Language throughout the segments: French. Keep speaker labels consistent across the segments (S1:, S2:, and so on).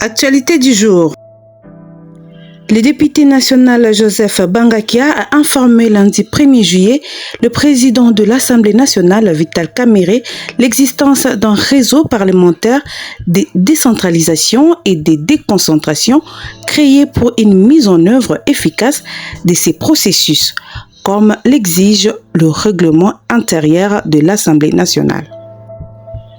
S1: Actualité du jour. Le député national Joseph Bangakia a informé lundi 1er juillet le président de l'Assemblée nationale, Vital Kamerhe, l'existence d'un réseau parlementaire de décentralisation et de déconcentration créé pour une mise en œuvre efficace de ces processus, comme l'exige le règlement intérieur de l'Assemblée nationale.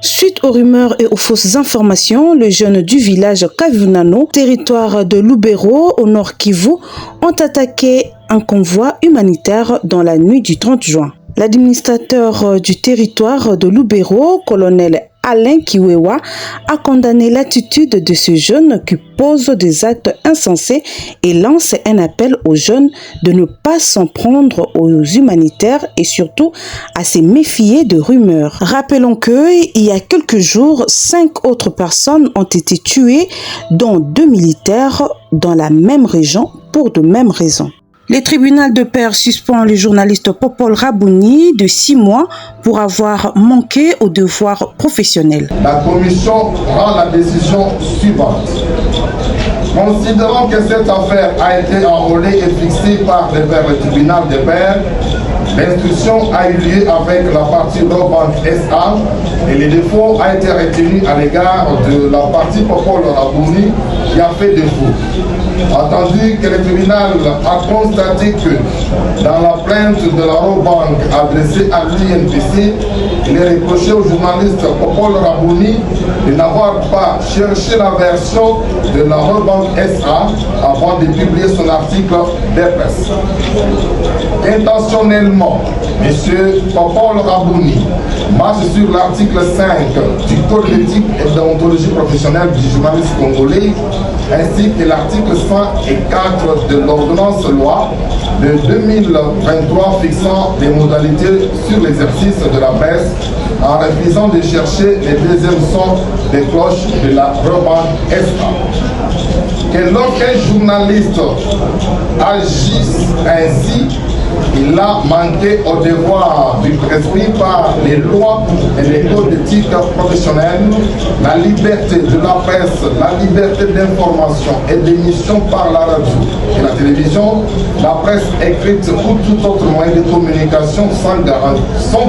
S1: Suite aux rumeurs et aux fausses informations, les jeunes du village Kavunano, territoire de Lubero, au nord Kivu, ont attaqué un convoi humanitaire dans la nuit du 30 juin. L'administrateur du territoire de Lubero, colonel Alain Kiwewa, a condamné l'attitude de ce jeune qui pose des actes insensés et lance un appel aux jeunes de ne pas s'en prendre aux humanitaires et surtout à se méfier de rumeurs. Rappelons qu'il y a quelques jours, 5 autres personnes ont été tuées, dont 2 militaires dans la même région pour de mêmes raisons. Le tribunal de paix suspend le journaliste Popol Rabouni de 6 mois pour avoir manqué aux devoirs professionnels.
S2: La commission rend la décision suivante. Considérant que cette affaire a été enrôlée et fixée par le tribunal de paix, l'instruction a eu lieu avec la partie Robank SA et le défaut a été retenu à l'égard de la partie Popol Rabouni qui a fait défaut. Attendu que le tribunal a constaté que dans la plainte de la Robank adressée à l'INPC, il est reproché au journaliste Popol Rabouni de n'avoir pas cherché la version de la Robank SA avant de publier son article de presse. Intentionnellement, M. Popol Rabouni marche sur l'article 5 du Code d'éthique et de déontologie professionnelle du journaliste congolais, ainsi que l'article 104 de l'ordonnance loi de 2023 fixant les modalités sur l'exercice de la presse en refusant de chercher les deuxièmes sons des cloches de la Robank SA. Que lorsqu'un journaliste agisse ainsi, il a manqué au devoir du prescrit par les lois et les codes d'éthique professionnelle, la liberté de la presse, la liberté d'information et d'émission par la radio et la télévision, la presse écrite ou tout autre moyen de communication sont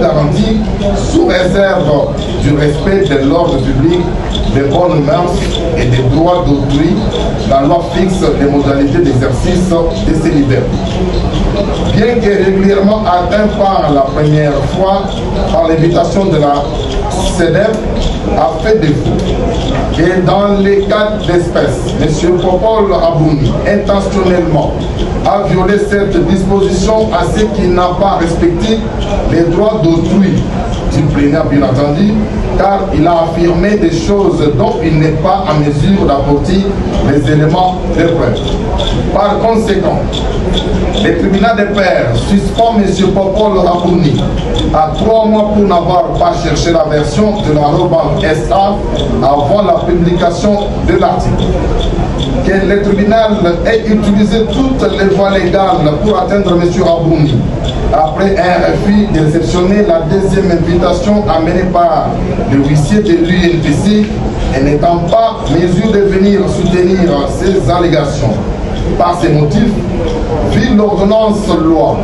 S2: garanties sous réserve du respect de l'ordre public, des bonnes mœurs et des droits d'autrui. La loi fixe les modalités d'exercice de ces libertés. Bien que régulièrement atteint par la première fois par l'invitation de la CEDEP, a fait défaut. Et dans les cas d'espèce, M. Popol Rabouni, intentionnellement, a violé cette disposition à ce qu'il n'a pas respecté les droits d'autrui du plénaire, bien entendu, car il a affirmé des choses dont il n'est pas en mesure d'apporter les éléments de preuve. Par conséquent, le tribunal des pairs suspend M. Popol Rabouni à 3 mois pour n'avoir pas cherché la version de la Robank SA avant la publication de l'article. Que le tribunal ait utilisé toutes les voies légales pour atteindre M. Rabouni après un refus de réceptionner la deuxième invitation amenée par le huissier de l'UNPC et n'étant pas mesure de venir soutenir ces allégations. Par ces motifs, vu l'ordonnance loi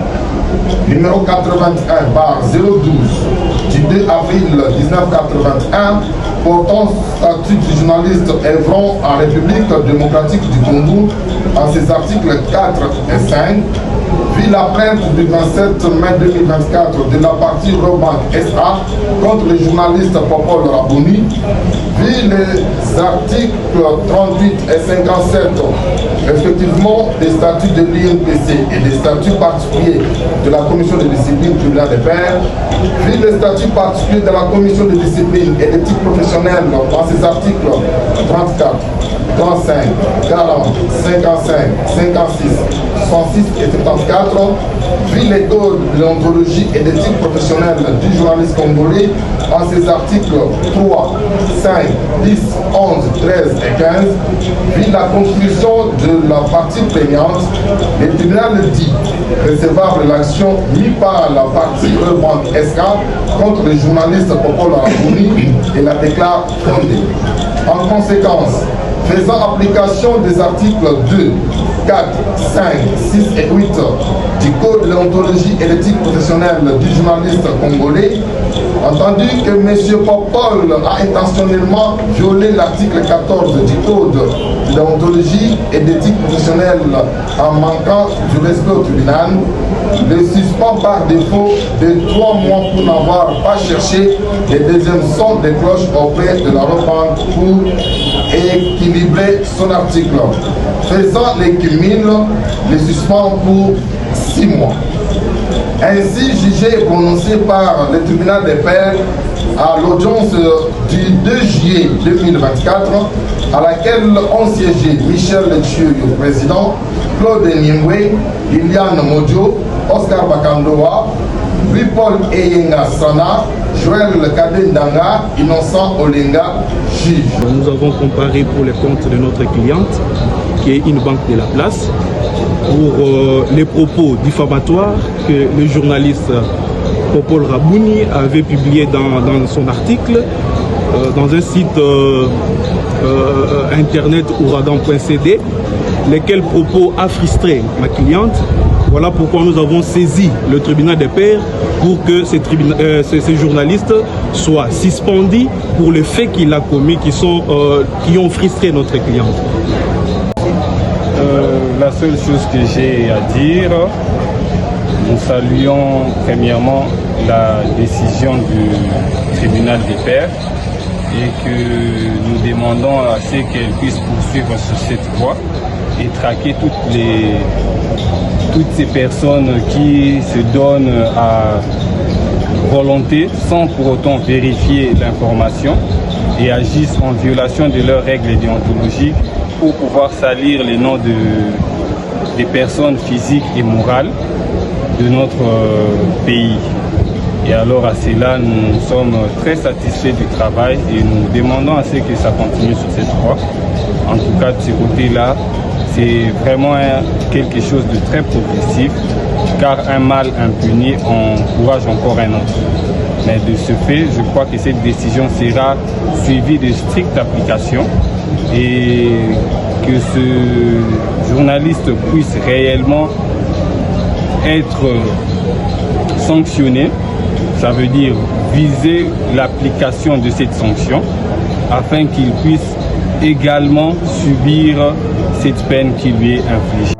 S2: numéro 81/012 du 2 avril 1981 portant statut du journaliste œuvrant en République démocratique du Congo en ses articles 4 et 5, vu la plainte du 27 mai 2024 de la partie Robank SA contre le journaliste Popol Rabouni, vu les articles 38 et 57 respectivement des statuts de l'INPC et des statuts particuliers de la commission de discipline du tribunal des pairs, vu les statuts particuliers de la commission de discipline et d'éthique professionnelle dans ses articles 34, 35, 40, 55, 56, 66 et 74, vu les codes de l'ontologie et d'éthique professionnelle du journaliste congolais en ses articles 3, 5, 10, 11, 13 et 15, vu la constitution de la partie plaignante, le tribunal dit recevable l'action mise par la partie Robank SA contre le journaliste Popol Rabouni et la déclare fondée. En conséquence, faisant application des articles 2, 4, 5, 6 et 8 du Code de déontologie et l'éthique professionnelle du journaliste congolais, entendu que M. Popol a intentionnellement violé l'article 14 du Code de déontologie et d'éthique professionnelle en manquant du respect au tribunal, le suspend par défaut de 3 mois pour n'avoir pas cherché les deuxièmes sons de cloche auprès de la reprendre pour équilibrer son article. Faisant les cumuls, le suspend pour 6 mois. Ainsi jugé et prononcé par le tribunal des pairs à l'audience du 2 juillet 2024, à laquelle ont siégé Michel Letchioyo, président, Claude Niemwe, Liliane Modio, Oscar Bakandoa, Louis-Paul Eyenga Sana, Joël Kadendanga, Innocent Olenga, juge.
S3: Nous avons comparé pour les comptes de notre cliente, qui est une banque de la place, pour les propos diffamatoires que le journaliste Popol Rabouni avait publié dans son article dans un site internet ouragan.cd, lesquels propos a frustré ma cliente. Voilà pourquoi nous avons saisi le tribunal des pairs pour que ces journalistes soient suspendus pour les faits qu'il a commis qui ont frustré notre cliente.
S4: La seule chose que j'ai à dire, nous saluons premièrement la décision du tribunal des pairs et que nous demandons à ce qu'elle puisse poursuivre sur cette voie et traquer toutes ces personnes qui se donnent à volonté sans pour autant vérifier l'information et agissent en violation de leurs règles déontologiques pour pouvoir salir les noms des personnes physiques et morales de notre pays. Et alors à cela, nous sommes très satisfaits du travail et nous demandons à ce que ça continue sur cette voie. En tout cas, de ce côté-là, c'est vraiment quelque chose de très progressif, car un mal impuni encourage encore un autre. Mais de ce fait, je crois que cette décision sera suivie de stricte application et que ce journaliste puisse réellement être sanctionné. Ça veut dire viser l'application de cette sanction afin qu'il puisse également subir cette peine qui lui est infligée.